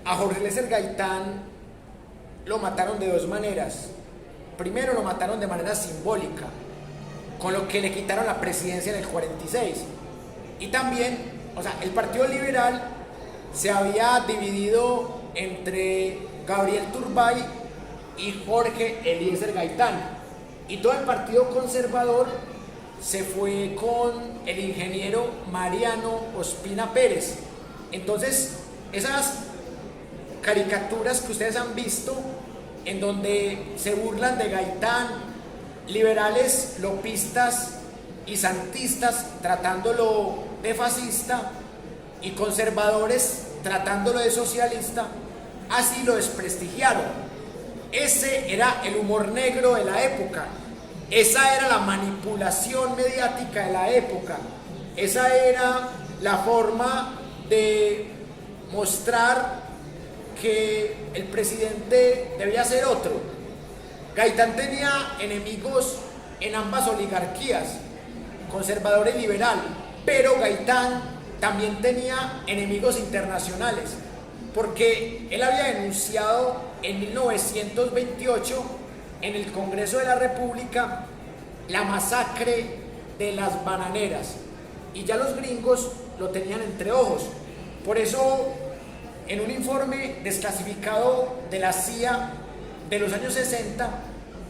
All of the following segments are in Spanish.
A Jorge Eliezer Gaitán lo mataron de dos maneras. Primero lo mataron de manera simbólica, con lo que le quitaron la presidencia en el 46. Y también, o sea, el Partido Liberal se había dividido entre Gabriel Turbay y Jorge Eliezer Gaitán. Y todo el Partido Conservador se fue con el ingeniero Mariano Ospina Pérez. Entonces, esas caricaturas que ustedes han visto, en donde se burlan de Gaitán, liberales, lopistas y santistas tratándolo de fascista y conservadores tratándolo de socialista, así lo desprestigiaron. Ese era el humor negro de la época, esa era la manipulación mediática de la época, esa era la forma de mostrar que el presidente debía ser otro. Gaitán tenía enemigos en ambas oligarquías, conservador y liberal, pero Gaitán también tenía enemigos internacionales, porque él había denunciado en 1928 en el Congreso de la República la masacre de las bananeras, y ya los gringos lo tenían entre ojos. Por eso, en un informe desclasificado de la CIA de los años 60,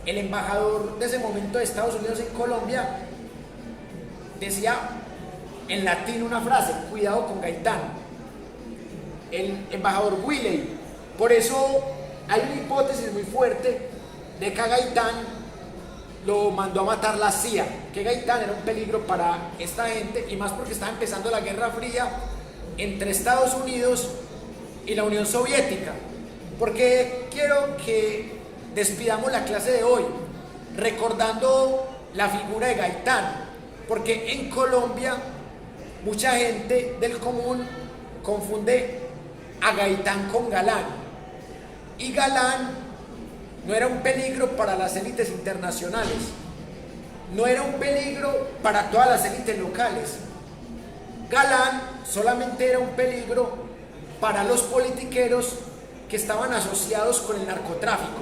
el embajador de ese momento de Estados Unidos en Colombia decía en latín una frase: cuidado con Gaitán, el embajador Willey. Por eso hay una hipótesis muy fuerte de que a Gaitán lo mandó a matar la CIA, que Gaitán era un peligro para esta gente, y más porque estaba empezando la Guerra Fría entre Estados Unidos y la Unión Soviética. Porque quiero que despidamos la clase de hoy recordando la figura de Gaitán, porque en Colombia mucha gente del común confunde a Gaitán con Galán, y Galán no era un peligro para las élites internacionales, no era un peligro para todas las élites locales. Galán solamente era un peligro para los politiqueros que estaban asociados con el narcotráfico,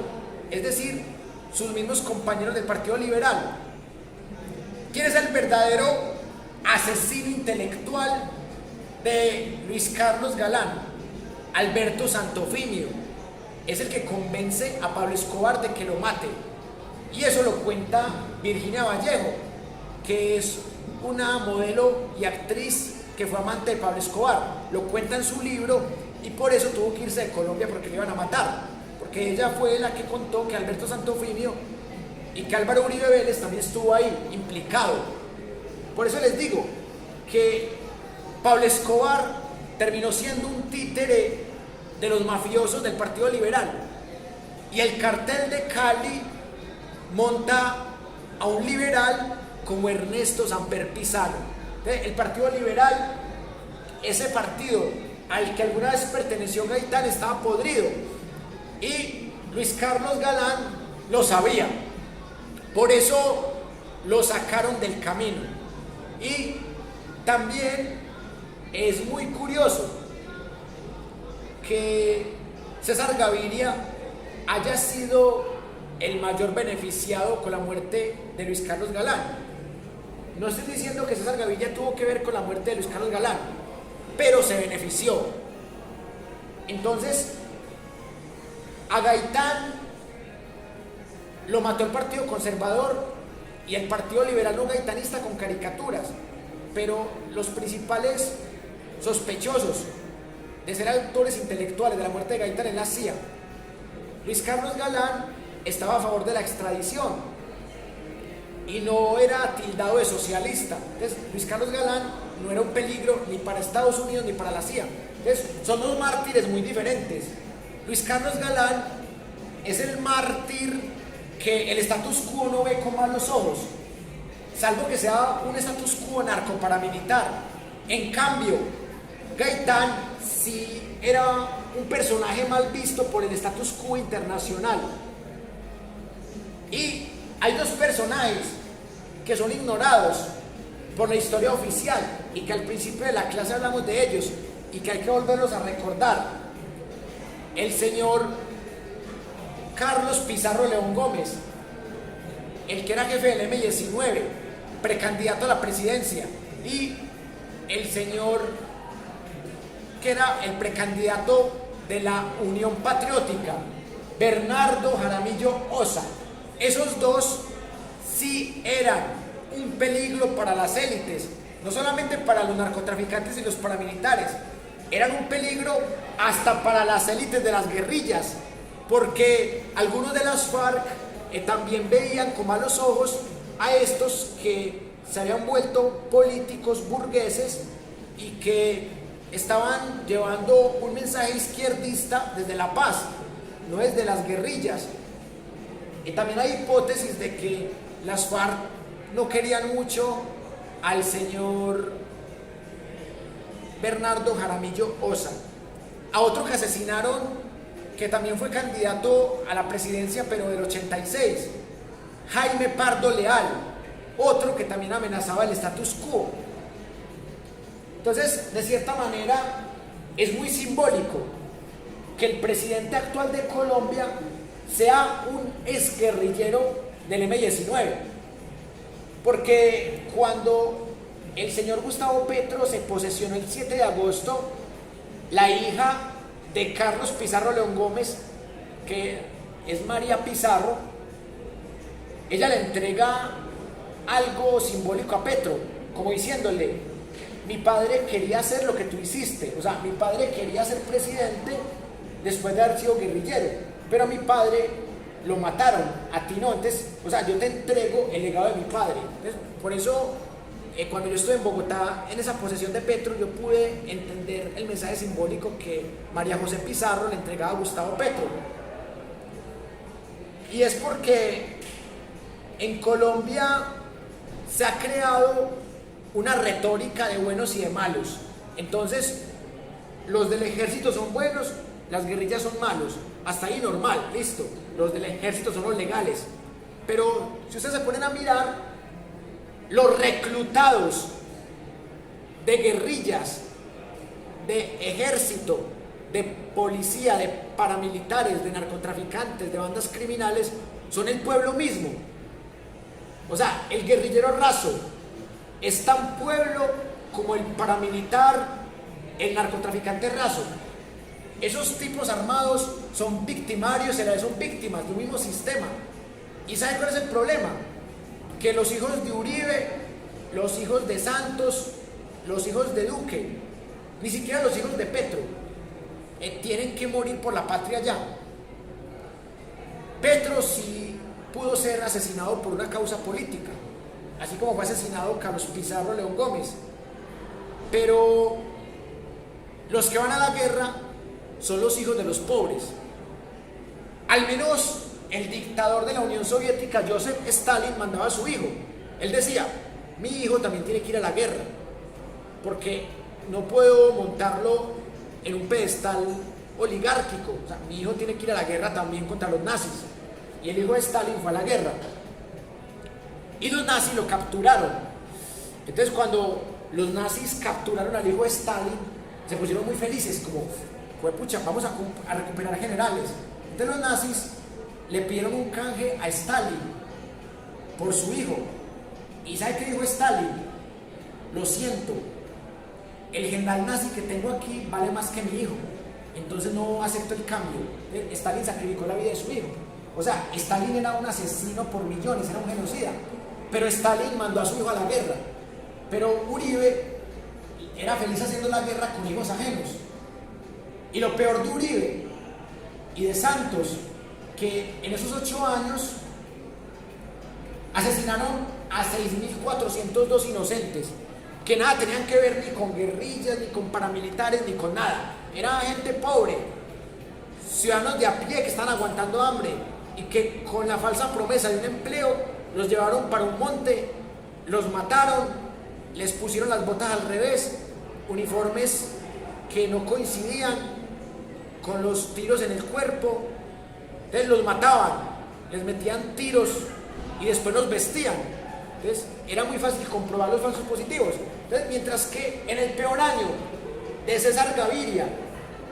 es decir, sus mismos compañeros del Partido Liberal. ¿Quién es el verdadero asesino intelectual de Luis Carlos Galán? Alberto Santofimio. Es el que convence a Pablo Escobar de que lo mate. Y eso lo cuenta Virginia Vallejo, que es una modelo y actriz que fue amante de Pablo Escobar. Lo cuenta en su libro, y por eso tuvo que irse de Colombia, porque le iban a matar. Porque ella fue la que contó que Alberto Santofimio y que Álvaro Uribe Vélez también estuvo ahí implicado. Por eso les digo que Pablo Escobar terminó siendo un títere de los mafiosos del Partido Liberal, y el cartel de Cali monta a un liberal como Ernesto Samper Pizarro. El Partido Liberal, ese partido al que alguna vez perteneció Gaitán, estaba podrido, y Luis Carlos Galán lo sabía. Por eso lo sacaron del camino. Y también es muy curioso que César Gaviria haya sido el mayor beneficiado con la muerte de Luis Carlos Galán. No estoy diciendo que César Gaviria tuvo que ver con la muerte de Luis Carlos Galán, pero se benefició. Entonces, a Gaitán lo mató el Partido Conservador y el Partido Liberal no gaitanista con caricaturas, pero los principales sospechosos de ser autores intelectuales de la muerte de Gaitán es la CIA. Luis Carlos Galán estaba a favor de la extradición y no era tildado de socialista. Entonces, Luis Carlos Galán no era un peligro ni para Estados Unidos ni para la CIA. Entonces, son dos mártires muy diferentes. Luis Carlos Galán es el mártir que el status quo no ve con malos ojos, salvo que sea un status quo narcoparamilitar. En cambio, Gaitán sí era un personaje mal visto por el status quo internacional. Y hay dos personajes que son ignorados por la historia oficial y que al principio de la clase hablamos de ellos y que hay que volverlos a recordar. el señor Carlos Pizarro León Gómez, el que era jefe del M-19, precandidato a la presidencia, y el señor que era el precandidato de la Unión Patriótica, Bernardo Jaramillo Ossa. Esos dos sí eran un peligro para las élites, no solamente para los narcotraficantes y los paramilitares, eran un peligro hasta para las élites de las guerrillas, porque algunos de las FARC también veían con malos ojos a estos que se habían vuelto políticos burgueses y que estaban llevando un mensaje izquierdista desde la paz, no desde las guerrillas. Y también hay hipótesis de que las FARC no querían mucho al señor Bernardo Jaramillo Ossa. A otro que asesinaron, que también fue candidato a la presidencia pero del 86, Jaime Pardo Leal, otro que también amenazaba el status quo. Entonces, de cierta manera, es muy simbólico que el presidente actual de Colombia sea un exguerrillero del M-19, porque cuando el señor Gustavo Petro se posesionó el 7 de agosto, la hija de Carlos Pizarro León Gómez, que es María Pizarro, ella le entrega algo simbólico a Petro, como diciéndole: mi padre quería hacer lo que tú hiciste, o sea, mi padre quería ser presidente después de haber sido guerrillero, pero a mi padre lo mataron, a ti no, entonces, o sea, yo te entrego el legado de mi padre. Entonces, por eso, cuando yo estuve en Bogotá, en esa posesión de Petro, yo pude entender el mensaje simbólico que María José Pizarro le entregaba a Gustavo Petro. Y es porque en Colombia se ha creado una retórica de buenos y de malos. Entonces, los del ejército son buenos, las guerrillas son malos. Hasta ahí normal, listo. Los del ejército son los legales. Pero si ustedes se ponen a mirar, los reclutados de guerrillas, de ejército, de policía, de paramilitares, de narcotraficantes, de bandas criminales, son el pueblo mismo. O sea, el guerrillero raso es tan pueblo como el paramilitar, el narcotraficante raso. Esos tipos armados son victimarios, son víctimas de un mismo sistema. ¿Y saben cuál es el problema? Que los hijos de Uribe, los hijos de Santos, los hijos de Duque, ni siquiera los hijos de Petro, tienen que morir por la patria ya. Petro sí pudo ser asesinado por una causa política, así como fue asesinado Carlos Pizarro León Gómez, pero los que van a la guerra son los hijos de los pobres. Al menos el dictador de la Unión Soviética, Joseph Stalin, mandaba a su hijo. Él decía: mi hijo también tiene que ir a la guerra, porque no puedo montarlo en un pedestal oligárquico. O sea, mi hijo tiene que ir a la guerra también contra los nazis. Y el hijo de Stalin fue a la guerra. Y los nazis lo capturaron. Entonces, cuando los nazis capturaron al hijo de Stalin, se pusieron muy felices, como: pucha, vamos a recuperar generales. Entonces los nazis le pidieron un canje a Stalin por su hijo. ¿Y sabe qué dijo Stalin? Lo siento, el general nazi que tengo aquí vale más que mi hijo, entonces no acepto el cambio. Stalin sacrificó la vida de su hijo. O sea, Stalin era un asesino por millones, era un genocida, pero Stalin mandó a su hijo a la guerra. Pero Uribe era feliz haciendo la guerra con hijos ajenos. Y lo peor de Uribe y de Santos, que en esos 8 años asesinaron a 6.402 inocentes, que nada tenían que ver ni con guerrillas, ni con paramilitares, ni con nada. Era gente pobre, ciudadanos de a pie que estaban aguantando hambre y que con la falsa promesa de un empleo los llevaron para un monte, los mataron, les pusieron las botas al revés, uniformes que no coincidían con los tiros en el cuerpo. Entonces los mataban, les metían tiros y después los vestían. Entonces era muy fácil comprobar los falsos positivos. Entonces, mientras que en el peor año de César Gaviria,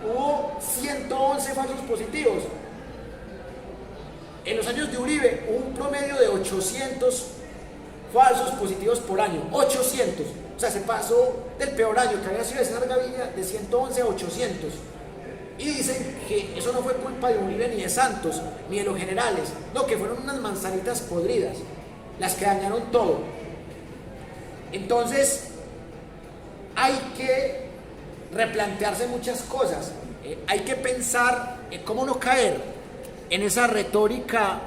hubo 111 falsos positivos. En los años de Uribe hubo un promedio de 800 falsos positivos por año, 800. O sea, se pasó del peor año que había sido de César Gaviria de 111 a 800. Y dicen que eso no fue culpa de Uribe ni de Santos, ni de los generales, no, que fueron unas manzanitas podridas las que dañaron todo. Entonces, hay que replantearse muchas cosas, hay que pensar en cómo no caer en esa retórica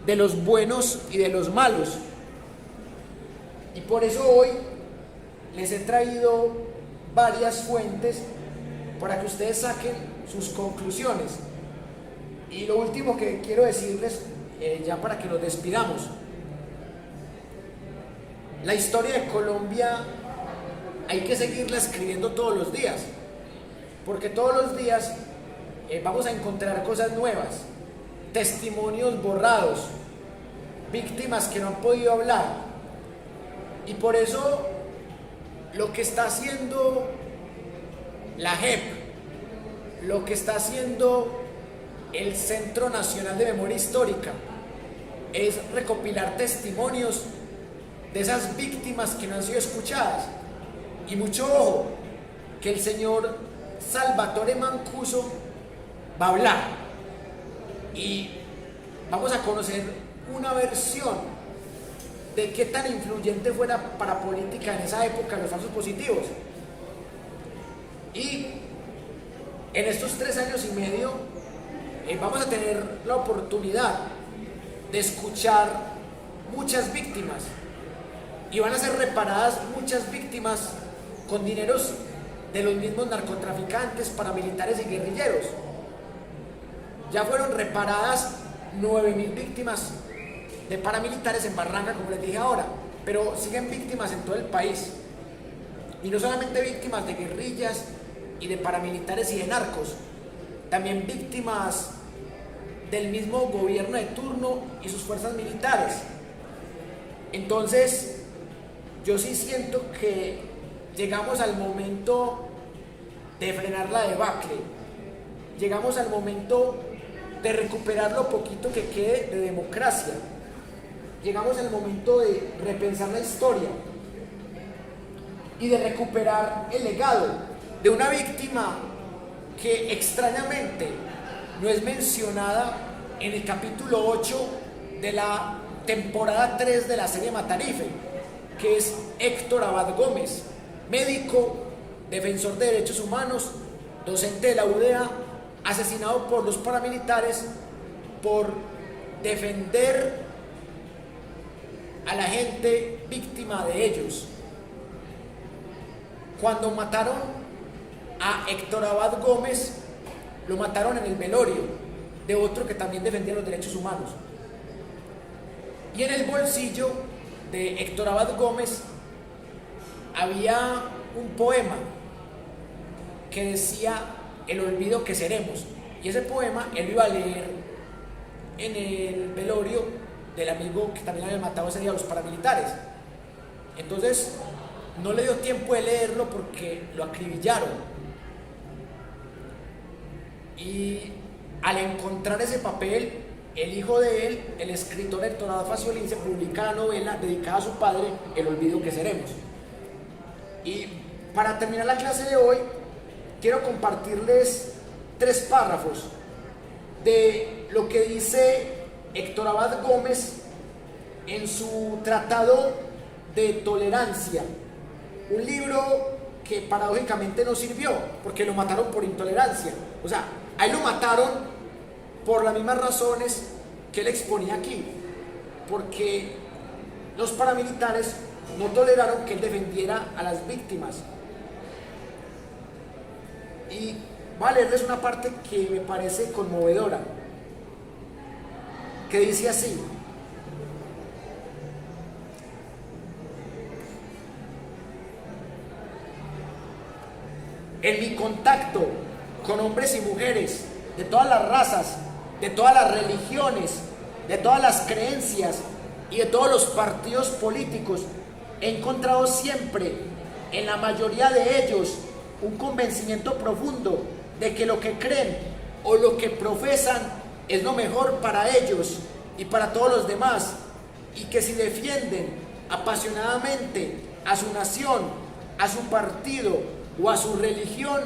de los buenos y de los malos. Y por eso hoy les he traído varias fuentes para que ustedes saquen sus conclusiones. Y lo último que quiero decirles, ya para que nos despidamos, la historia de Colombia hay que seguirla escribiendo todos los días, porque todos los días vamos a encontrar cosas nuevas, testimonios borrados, víctimas que no han podido hablar. Y por eso lo que está haciendo la JEP, lo que está haciendo el Centro Nacional de Memoria Histórica, es recopilar testimonios de esas víctimas que no han sido escuchadas. Y mucho ojo, que el señor Salvatore Mancuso va a hablar y vamos a conocer una versión de qué tan influyente fue la parapolítica en esa época, los falsos positivos. Y en estos 3 años y medio vamos a tener la oportunidad de escuchar muchas víctimas y van a ser reparadas muchas víctimas con dineros de los mismos narcotraficantes, paramilitares y guerrilleros. Ya fueron reparadas 9.000 víctimas de paramilitares en Barranca, como les dije ahora, pero siguen víctimas en todo el país. Y no solamente víctimas de guerrillas y de paramilitares y de narcos, también víctimas del mismo gobierno de turno y sus fuerzas militares. Entonces, yo sí siento que llegamos al momento de frenar la debacle, llegamos al momento de recuperar lo poquito que quede de democracia, llegamos al momento de repensar la historia y de recuperar el legado de una víctima que extrañamente no es mencionada en el capítulo 8 de la temporada 3 de la serie Matarife, que es Héctor Abad Gómez, médico, defensor de derechos humanos, docente de la UDEA, asesinado por los paramilitares por defender a la gente víctima de ellos. Cuando mataron a Héctor Abad Gómez, lo mataron en el velorio de otro que también defendía los derechos humanos. Y en el bolsillo de Héctor Abad Gómez había un poema que decía el olvido que seremos, y ese poema él iba a leer en el velorio del amigo que también había matado ese día a los paramilitares. Entonces no le dio tiempo de leerlo porque lo acribillaron, y al encontrar ese papel, el hijo de él, el escritor Héctor Abad Faciolín, se publica la novela dedicada a su padre, El olvido que seremos. Y para terminar la clase de hoy, quiero compartirles 3 párrafos de lo que dice Héctor Abad Gómez en su Tratado de Tolerancia, un libro que paradójicamente no sirvió porque lo mataron por intolerancia. O sea, a él lo mataron por las mismas razones que él exponía aquí, porque los paramilitares no toleraron que él defendiera a las víctimas. Y voy a leerles una parte que me parece conmovedora, que dice así: en mi contacto con hombres y mujeres de todas las razas, de todas las religiones, de todas las creencias y de todos los partidos políticos, he encontrado siempre en la mayoría de ellos un convencimiento profundo de que lo que creen o lo que profesan es lo mejor para ellos y para todos los demás, y que si defienden apasionadamente a su nación, a su partido o a su religión,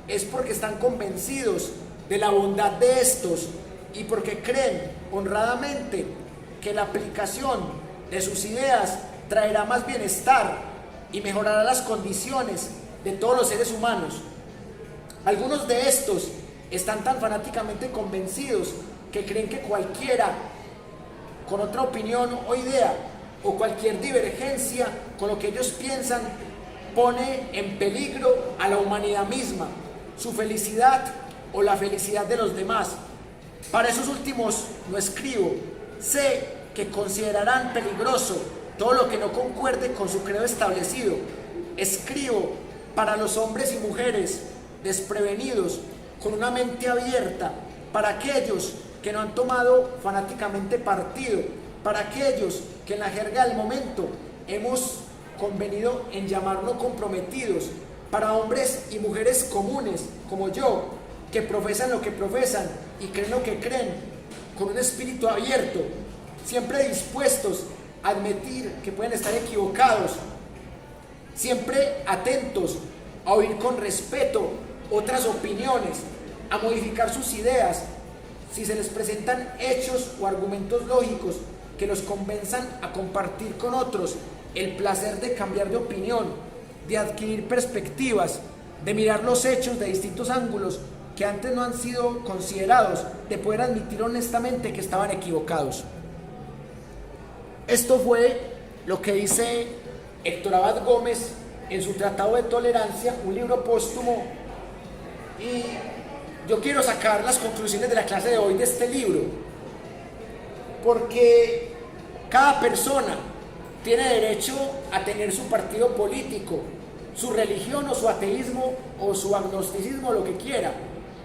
es porque están convencidos de la bondad de estos y porque creen honradamente que la aplicación de sus ideas traerá más bienestar y mejorará las condiciones de todos los seres humanos. Algunos de estos están tan fanáticamente convencidos que creen que cualquiera con otra opinión o idea o cualquier divergencia con lo que ellos piensan pone en peligro a la humanidad misma, su felicidad o la felicidad de los demás. Para esos últimos no escribo. Sé que considerarán peligroso todo lo que no concuerde con su credo establecido. Escribo para los hombres y mujeres desprevenidos, con una mente abierta, para aquellos que no han tomado fanáticamente partido, para aquellos que en la jerga del momento hemos convenido en llamarnos comprometidos, para hombres y mujeres comunes como yo, que profesan lo que profesan y creen lo que creen, con un espíritu abierto, siempre dispuestos a admitir que pueden estar equivocados, siempre atentos a oír con respeto otras opiniones, a modificar sus ideas si se les presentan hechos o argumentos lógicos que los convenzan a compartir con otros el placer de cambiar de opinión, de adquirir perspectivas, de mirar los hechos de distintos ángulos que antes no han sido considerados, de poder admitir honestamente que estaban equivocados. Esto fue lo que dice Héctor Abad Gómez en su Tratado de Tolerancia, un libro póstumo, y yo quiero sacar las conclusiones de la clase de hoy de este libro, porque cada persona tiene derecho a tener su partido político, su religión o su ateísmo o su agnosticismo, lo que quiera.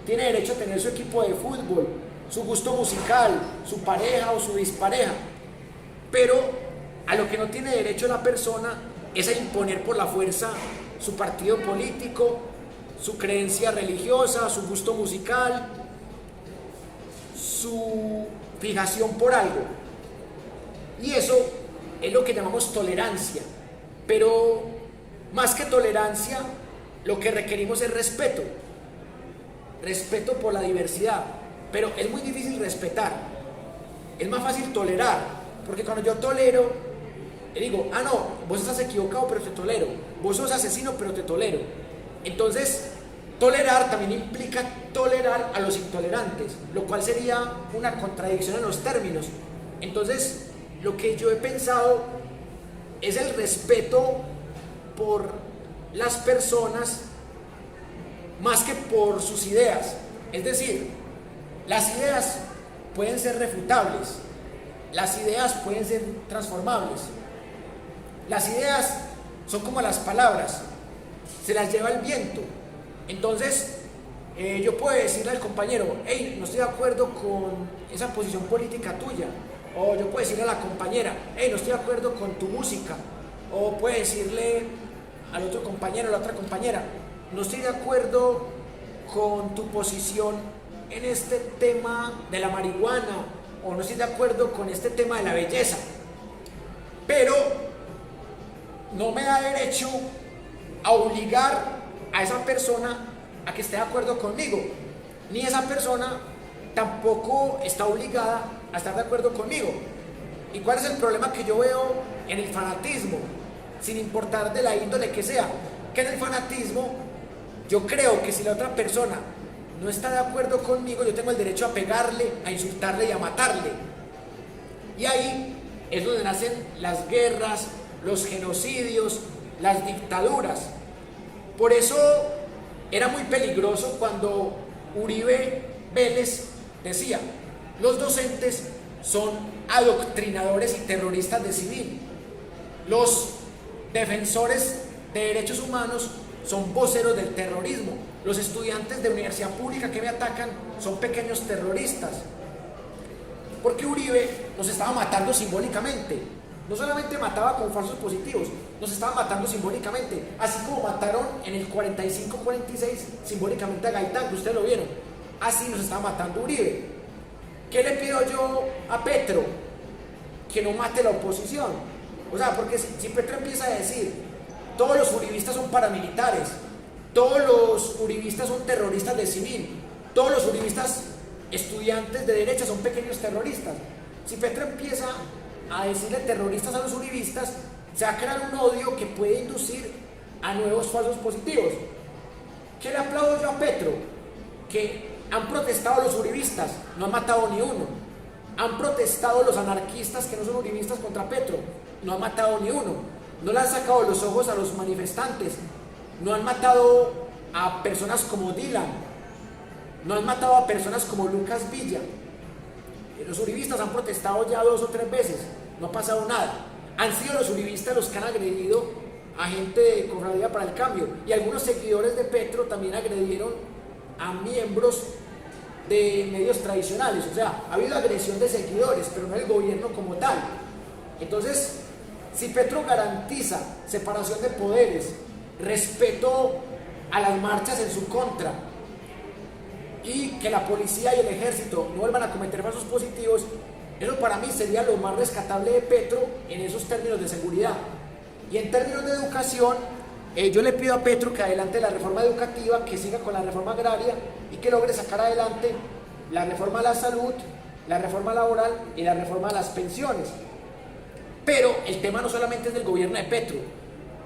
Tiene derecho a tener su equipo de fútbol, su gusto musical, su pareja o su dispareja. Pero a lo que no tiene derecho la persona es a imponer por la fuerza su partido político, su creencia religiosa, su gusto musical, su fijación por algo. Y eso es lo que llamamos tolerancia. Pero más que tolerancia, lo que requerimos es respeto. Respeto por la diversidad. Pero es muy difícil respetar. Es más fácil tolerar. Porque cuando yo tolero, le digo, ah no, vos estás equivocado pero te tolero. Vos sos asesino pero te tolero. Entonces, tolerar también implica tolerar a los intolerantes, lo cual sería una contradicción en los términos. Entonces, lo que yo he pensado es el respeto por las personas más que por sus ideas. Es decir, las ideas pueden ser refutables, las ideas pueden ser transformables, las ideas son como las palabras, se las lleva el viento. Entonces, yo puedo decirle al compañero, hey, no estoy de acuerdo con esa posición política tuya. O yo puedo decirle a la compañera, hey, no estoy de acuerdo con tu música. O puedo decirle al otro compañero, a la otra compañera, no estoy de acuerdo con tu posición en este tema de la marihuana. O no estoy de acuerdo con este tema de la belleza. Pero no me da derecho a obligar a esa persona a que esté de acuerdo conmigo, ni esa persona tampoco está obligada a estar de acuerdo conmigo. ¿Y cuál es el problema que yo veo en el fanatismo? Sin importar de la índole que sea, que en el fanatismo yo creo que si la otra persona no está de acuerdo conmigo, yo tengo el derecho a pegarle, a insultarle y a matarle. Y ahí es donde nacen las guerras, los genocidios, las dictaduras. Por eso era muy peligroso cuando Uribe Vélez decía, los docentes son adoctrinadores y terroristas de civil. Los defensores de derechos humanos son voceros del terrorismo. Los estudiantes de universidad pública que me atacan son pequeños terroristas. Porque Uribe nos estaba matando simbólicamente. no solamente mataba con falsos positivos, nos estaban matando simbólicamente, así como mataron en el 45-46 simbólicamente a Gaitán, que ustedes lo vieron, así nos estaba matando Uribe. ¿Qué le pido yo a Petro? Que no mate la oposición. O sea, porque si Petro empieza a decir, todos los uribistas son paramilitares, todos los uribistas son terroristas de civil, todos los uribistas estudiantes de derecha son pequeños terroristas. Si Petro empieza a decirle terroristas a los uribistas, se va a crear un odio que puede inducir a nuevos falsos positivos. ¿Qué le aplaudo yo a Petro? Que han protestado los uribistas, no han matado ni uno. Han protestado los anarquistas que no son uribistas contra Petro, no han matado ni uno. No le han sacado los ojos a los manifestantes, no han matado a personas como Dylan, no han matado a personas como Lucas Villa. Los uribistas han protestado ya 2 o 3 veces, no ha pasado nada. Han sido los uribistas los que han agredido a gente de Cofradía para el Cambio, y algunos seguidores de Petro también agredieron a miembros de medios tradicionales. O sea, ha habido agresión de seguidores, pero no el gobierno como tal. Entonces, si Petro garantiza separación de poderes, respeto a las marchas en su contra, y que la policía y el ejército no vuelvan a cometer falsos positivos, eso para mí sería lo más rescatable de Petro en esos términos de seguridad. Y en términos de educación, yo le pido a Petro que adelante la reforma educativa, que siga con la reforma agraria y que logre sacar adelante la reforma a la salud, la reforma laboral y la reforma a las pensiones. Pero el tema no solamente es del gobierno de Petro,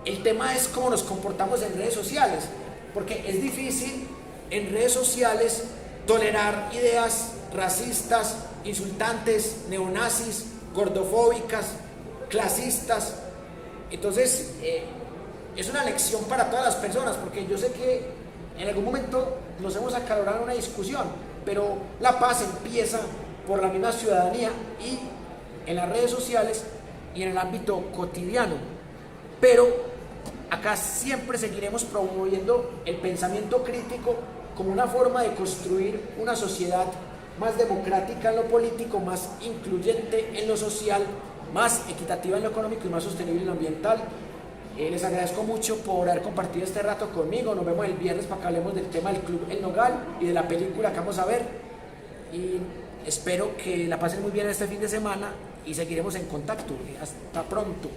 el tema es cómo nos comportamos en redes sociales, porque es difícil en redes sociales tolerar ideas racistas, insultantes, neonazis, gordofóbicas, clasistas. Entonces, es una lección para todas las personas, porque yo sé que en algún momento nos hemos acalorado en una discusión, pero la paz empieza por la misma ciudadanía y en las redes sociales y en el ámbito cotidiano. Pero acá siempre seguiremos promoviendo el pensamiento crítico como una forma de construir una sociedad más democrática en lo político, más incluyente en lo social, más equitativa en lo económico y más sostenible en lo ambiental. Les agradezco mucho por haber compartido este rato conmigo. Nos vemos el viernes para que hablemos del tema del Club El Nogal y de la película que vamos a ver. Y espero que la pasen muy bien este fin de semana y seguiremos en contacto. Hasta pronto.